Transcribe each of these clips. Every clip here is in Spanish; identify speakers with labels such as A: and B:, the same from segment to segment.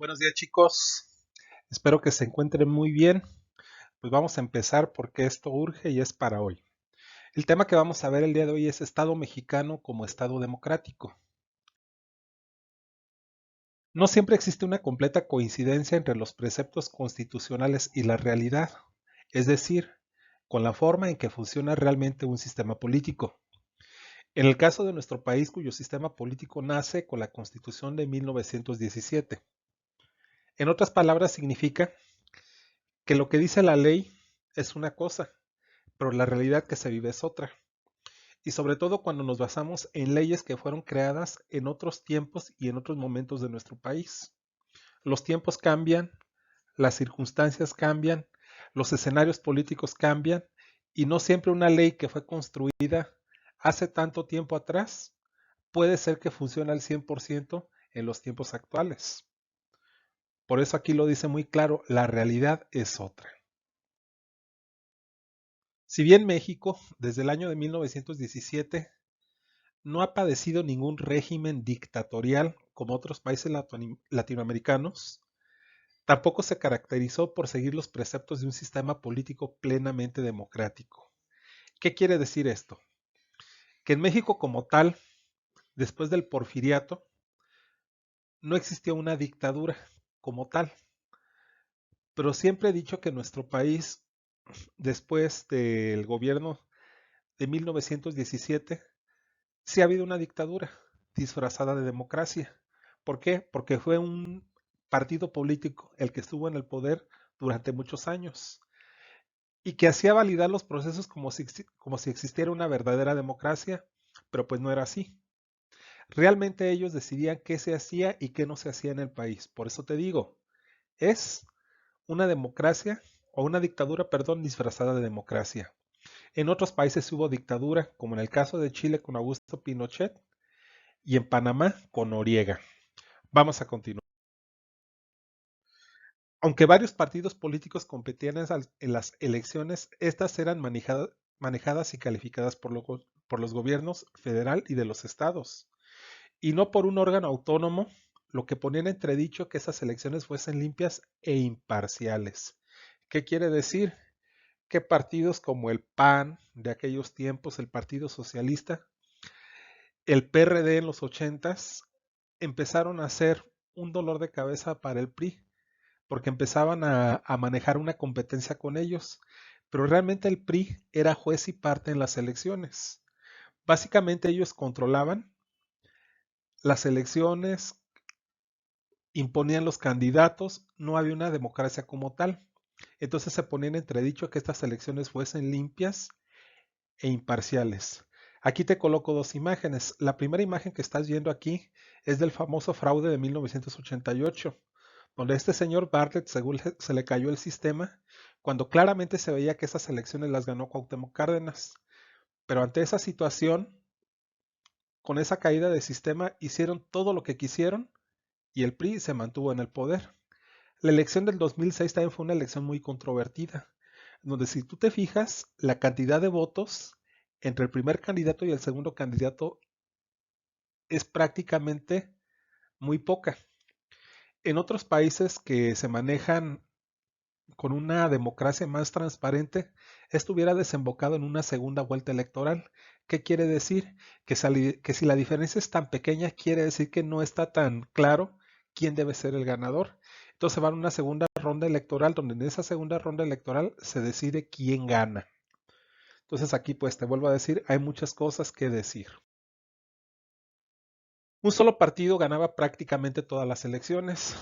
A: Buenos días chicos, espero que se encuentren muy bien. Pues vamos a empezar porque esto urge y es para hoy. El tema que vamos a ver el día de hoy es Estado mexicano como Estado democrático. No siempre existe una completa coincidencia entre los preceptos constitucionales y la realidad, es decir, con la forma en que funciona realmente un sistema político. En el caso de nuestro país, cuyo sistema político nace con la Constitución de 1917. En otras palabras, significa que lo que dice la ley es una cosa, pero la realidad que se vive es otra. Y sobre todo cuando nos basamos en leyes que fueron creadas en otros tiempos y en otros momentos de nuestro país. Los tiempos cambian, las circunstancias cambian, los escenarios políticos cambian y no siempre una ley que fue construida hace tanto tiempo atrás puede ser que funcione al 100% en los tiempos actuales. Por eso aquí lo dice muy claro, la realidad es otra. Si bien México, desde el año de 1917, no ha padecido ningún régimen dictatorial como otros países latinoamericanos, tampoco se caracterizó por seguir los preceptos de un sistema político plenamente democrático. ¿Qué quiere decir esto? Que en México como tal, después del porfiriato, no existió una dictadura como tal, pero siempre he dicho que nuestro país, después del gobierno de 1917, sí ha habido una dictadura disfrazada de democracia. ¿Por qué? Porque fue un partido político el que estuvo en el poder durante muchos años y que hacía validar los procesos como si existiera una verdadera democracia, pero pues no era así. Realmente ellos decidían qué se hacía y qué no se hacía en el país. Por eso te digo, es una democracia o una dictadura, perdón, disfrazada de democracia. En otros países hubo dictadura, como en el caso de Chile con Augusto Pinochet, y en Panamá con Noriega. Vamos a continuar. Aunque varios partidos políticos competían en las elecciones, estas eran manejadas y calificadas por los gobiernos federal y de los estados, y no por un órgano autónomo, lo que ponía en entredicho que esas elecciones fuesen limpias e imparciales. ¿Qué quiere decir? Que partidos como el PAN de aquellos tiempos, el Partido Socialista, el PRD en los 80s, empezaron a ser un dolor de cabeza para el PRI, porque empezaban a manejar una competencia con ellos, pero realmente el PRI era juez y parte en las elecciones. Básicamente ellos controlaban las elecciones, imponían los candidatos, no había una democracia como tal. Entonces se ponía en entredicho que estas elecciones fuesen limpias e imparciales. Aquí te coloco dos imágenes. La primera imagen que estás viendo aquí es del famoso fraude de 1988, donde este señor Bartlett, según se le cayó el sistema, cuando claramente se veía que esas elecciones las ganó Cuauhtémoc Cárdenas. Pero ante esa situación, con esa caída de sistema, hicieron todo lo que quisieron y el PRI se mantuvo en el poder. La elección del 2006 también fue una elección muy controvertida, donde si tú te fijas, la cantidad de votos entre el primer candidato y el segundo candidato es prácticamente muy poca. En otros países que se manejan con una democracia más transparente, esto hubiera desembocado en una segunda vuelta electoral. ¿Qué quiere decir? Que si la diferencia es tan pequeña, quiere decir que no está tan claro quién debe ser el ganador. Entonces van a una segunda ronda electoral, donde en esa segunda ronda electoral se decide quién gana. Entonces aquí pues te vuelvo a decir, hay muchas cosas que decir. Un solo partido ganaba prácticamente todas las elecciones.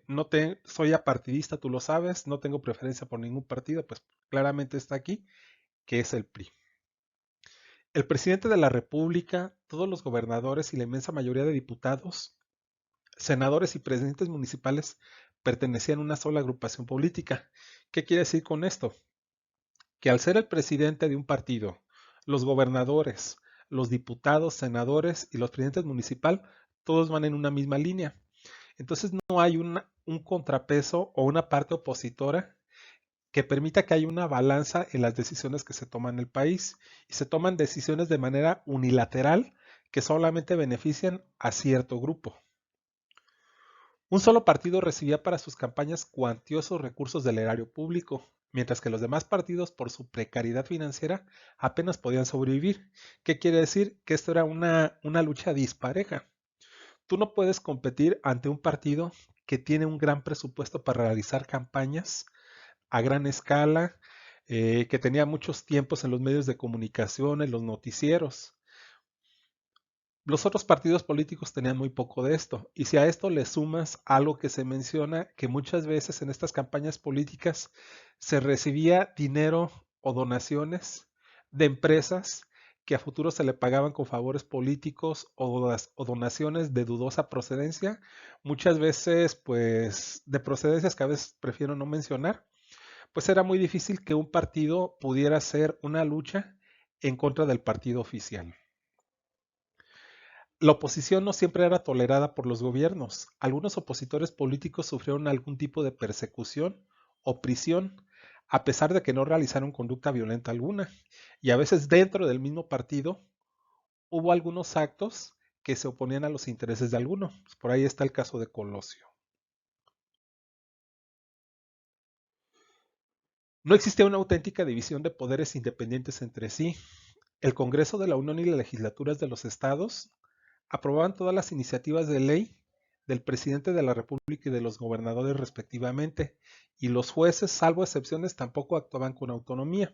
A: No soy apartidista, tú lo sabes, no tengo preferencia por ningún partido, pues claramente está aquí, que es el PRI. El presidente de la República, todos los gobernadores y la inmensa mayoría de diputados, senadores y presidentes municipales pertenecían a una sola agrupación política. ¿Qué quiere decir con esto? Que al ser el presidente de un partido, los gobernadores, los diputados, senadores y los presidentes municipales, todos van en una misma línea. Entonces no hay un contrapeso o una parte opositora que permita que haya una balanza en las decisiones que se toman en el país y se toman decisiones de manera unilateral que solamente benefician a cierto grupo. Un solo partido recibía para sus campañas cuantiosos recursos del erario público, mientras que los demás partidos, por su precariedad financiera, apenas podían sobrevivir. ¿Qué quiere decir? Que esto era una lucha dispareja. Tú no puedes competir ante un partido que tiene un gran presupuesto para realizar campañas a gran escala, que tenía muchos tiempos en los medios de comunicación, en los noticieros. Los otros partidos políticos tenían muy poco de esto, y si a esto le sumas algo que se menciona, que muchas veces en estas campañas políticas se recibía dinero o donaciones de empresas que a futuro se le pagaban con favores políticos o donaciones de dudosa procedencia, muchas veces pues de procedencias que a veces prefiero no mencionar, pues era muy difícil que un partido pudiera hacer una lucha en contra del partido oficial. La oposición no siempre era tolerada por los gobiernos. Algunos opositores políticos sufrieron algún tipo de persecución o prisión, a pesar de que no realizaron conducta violenta alguna. Y a veces dentro del mismo partido hubo algunos actos que se oponían a los intereses de alguno. Pues por ahí está el caso de Colosio. No existía una auténtica división de poderes independientes entre sí. El Congreso de la Unión y las legislaturas de los estados aprobaban todas las iniciativas de ley del presidente de la República y de los gobernadores respectivamente, y los jueces, salvo excepciones, tampoco actuaban con autonomía.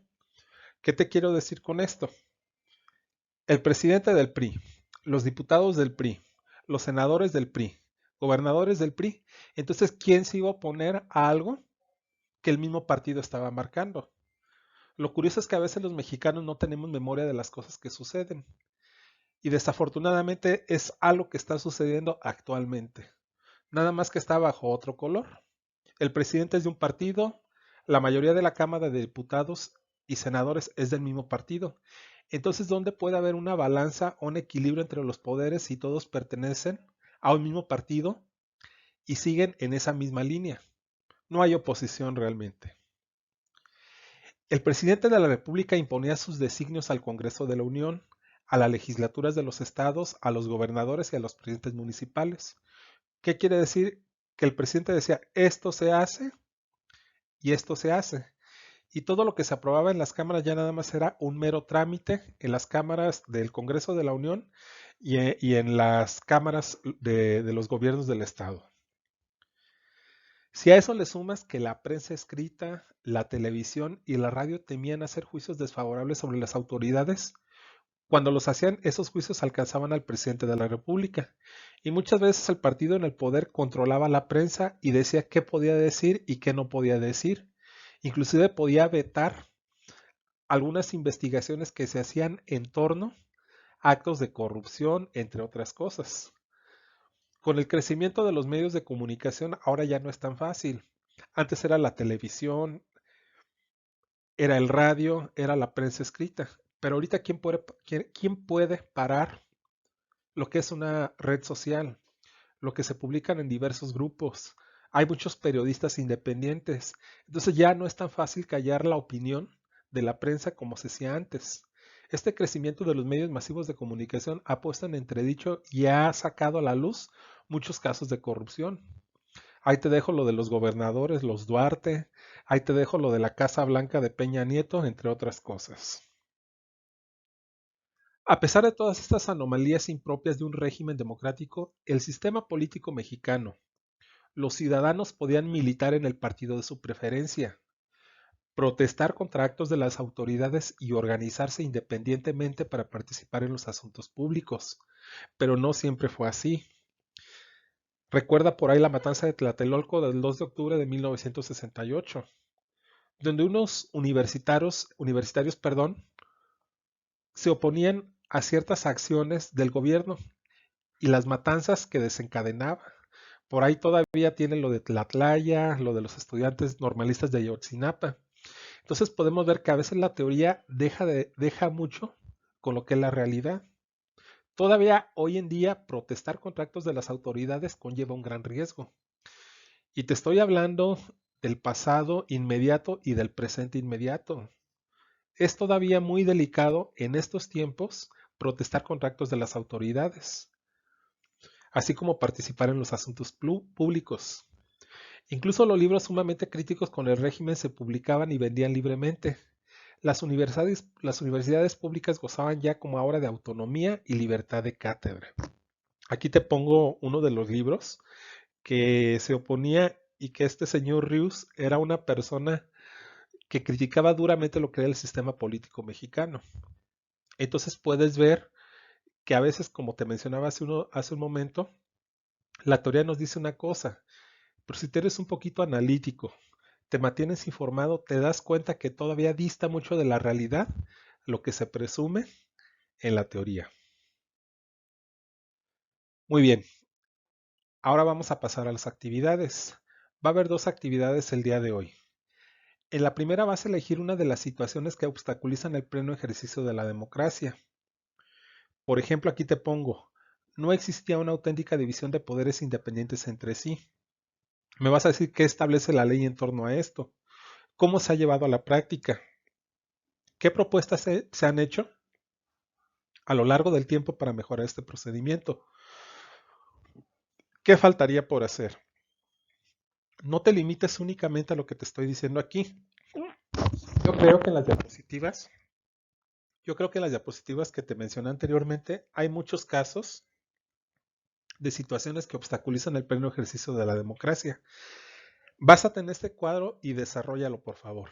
A: ¿Qué te quiero decir con esto? El presidente del PRI, los diputados del PRI, los senadores del PRI, gobernadores del PRI. Entonces, ¿quién se iba a oponer a algo que el mismo partido estaba marcando? Lo curioso es que a veces los mexicanos no tenemos memoria de las cosas que suceden. Y desafortunadamente es algo que está sucediendo actualmente. Nada más que está bajo otro color. El presidente es de un partido, la mayoría de la Cámara de Diputados y senadores es del mismo partido. Entonces, ¿dónde puede haber una balanza o un equilibrio entre los poderes si todos pertenecen a un mismo partido y siguen en esa misma línea? No hay oposición realmente. El presidente de la República imponía sus designios al Congreso de la Unión, a las legislaturas de los estados, a los gobernadores y a los presidentes municipales. ¿Qué quiere decir? Que el presidente decía, esto se hace y esto se hace. Y todo lo que se aprobaba en las cámaras ya nada más era un mero trámite en las cámaras del Congreso de la Unión y en las cámaras de los gobiernos del Estado. Si a eso le sumas que la prensa escrita, la televisión y la radio temían hacer juicios desfavorables sobre las autoridades, cuando los hacían, esos juicios alcanzaban al presidente de la República. Y muchas veces el partido en el poder controlaba la prensa y decía qué podía decir y qué no podía decir. Inclusive podía vetar algunas investigaciones que se hacían en torno a actos de corrupción, entre otras cosas. Con el crecimiento de los medios de comunicación, ahora ya no es tan fácil. Antes era la televisión, era el radio, era la prensa escrita. Pero ahorita, quién puede parar lo que es una red social, lo que se publican en diversos grupos? Hay muchos periodistas independientes. Entonces ya no es tan fácil callar la opinión de la prensa como se hacía antes. Este crecimiento de los medios masivos de comunicación ha puesto en entredicho y ha sacado a la luz muchos casos de corrupción. Ahí te dejo lo de los gobernadores, los Duarte, ahí te dejo lo de la Casa Blanca de Peña Nieto, entre otras cosas. A pesar de todas estas anomalías impropias de un régimen democrático, el sistema político mexicano, los ciudadanos podían militar en el partido de su preferencia, protestar contra actos de las autoridades y organizarse independientemente para participar en los asuntos públicos, pero no siempre fue así. Recuerda por ahí la matanza de Tlatelolco del 2 de octubre de 1968, donde unos universitarios, se oponían a ciertas acciones del gobierno y las matanzas que desencadenaba. Por ahí todavía tiene lo de Tlatlaya, lo de los estudiantes normalistas de Ayotzinapa. Entonces podemos ver que a veces la teoría deja mucho con lo que es la realidad. Todavía hoy en día protestar contra actos de las autoridades conlleva un gran riesgo. Y te estoy hablando del pasado inmediato y del presente inmediato. Es todavía muy delicado en estos tiempos protestar contra actos de las autoridades. así como participar en los asuntos públicos. Incluso los libros sumamente críticos con el régimen se publicaban y vendían libremente. Las universidades públicas gozaban ya como ahora de autonomía y libertad de cátedra. Aquí te pongo uno de los libros que se oponía y que este señor Rius era una persona que criticaba duramente lo que era el sistema político mexicano. Entonces puedes ver que a veces, como te mencionaba hace un momento, la teoría nos dice una cosa, pero si tú eres un poquito analítico, te mantienes informado, te das cuenta que todavía dista mucho de la realidad lo que se presume en la teoría. Muy bien, ahora vamos a pasar a las actividades. Va a haber dos actividades el día de hoy. En la primera vas a elegir una de las situaciones que obstaculizan el pleno ejercicio de la democracia. Por ejemplo, aquí te pongo, no existía una auténtica división de poderes independientes entre sí. Me vas a decir qué establece la ley en torno a esto, cómo se ha llevado a la práctica, qué propuestas se han hecho a lo largo del tiempo para mejorar este procedimiento, qué faltaría por hacer. No te limites únicamente a lo que te estoy diciendo aquí. Yo creo que en las diapositivas, yo creo que en las diapositivas que te mencioné anteriormente hay muchos casos de situaciones que obstaculizan el pleno ejercicio de la democracia. Vas a tener este cuadro y desarróllalo, por favor.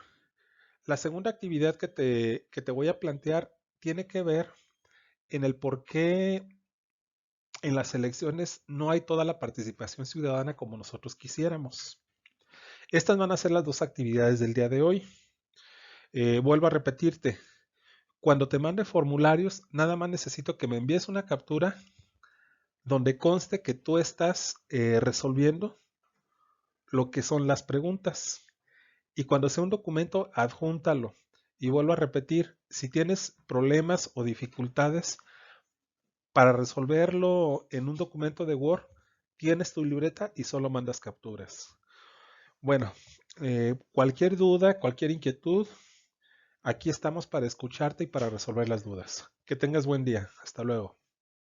A: La segunda actividad que te voy a plantear tiene que ver en el por qué en las elecciones no hay toda la participación ciudadana como nosotros quisiéramos. Estas van a ser las dos actividades del día de hoy. Vuelvo a repetirte, cuando te mande formularios, nada más necesito que me envíes una captura donde conste que tú estás resolviendo lo que son las preguntas. Y cuando sea un documento, adjúntalo. Y vuelvo a repetir, si tienes problemas o dificultades para resolverlo en un documento de Word, tienes tu libreta y solo mandas capturas. Bueno, cualquier duda, cualquier inquietud, aquí estamos para escucharte y para resolver las dudas. Que tengas buen día. Hasta luego.